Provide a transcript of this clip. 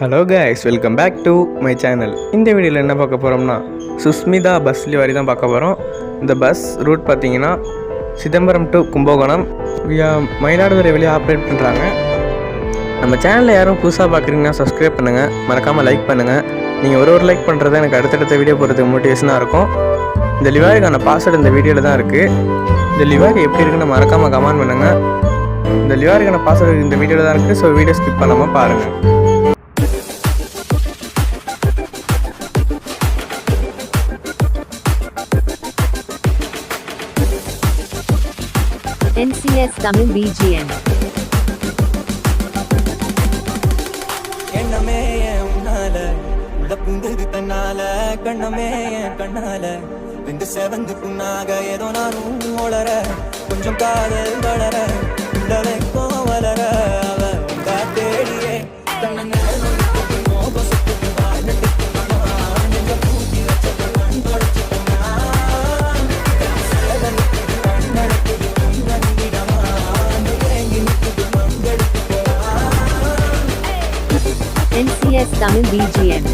Hello guys, welcome back to my channel. இந்த வீடியோவில் என்ன பார்க்க போகிறோம்னா சுஸ்மிதா பஸ் டெலிவரி தான் பார்க்க போகிறோம். இந்த பஸ் ரூட் பார்த்தீங்கன்னா சிதம்பரம் டு கும்பகோணம் மயிலாடுதுறை வெளியே ஆப்ரேட் பண்ணுறாங்க. நம்ம சேனலில் யாரும் புதுசாக பார்க்குறீங்கன்னா சப்ஸ்கிரைப் பண்ணுங்கள், மறக்காமல் லைக் பண்ணுங்கள். நீங்கள் ஒரு லைக் பண்ணுறது எனக்கு அடுத்தடுத்த வீடியோ போகிறதுக்கு மோட்டிவேஷனாக இருக்கும். இந்த லிவாரிக்கான பாஸ்வேர்டு இந்த வீடியோவில் தான் இருக்குது. இந்த லிவாரி எப்படி இருக்குன்னு மறக்காமல் கமெண்ட் பண்ணுங்கள். இந்த லிவாரிக்கான பாஸ்வேர்டு இந்த வீடியோவில் தான் இருக்குது. ஸோ வீடியோ ஸ்கிப் பண்ணாமல் பாருங்கள். NCS Tamil BGM. எண்ணமே உன்னால உள்ள புந்தது தன்னால கண்ணமே கண்ணால வெந்து செவந்து புண்ணாக ஏதோ நானும் ஓளர கொஞ்சம் காதல் வளர உள்ளவைக்கோ வளர அவ உங்கா தேடியே NCS Tamil BGM.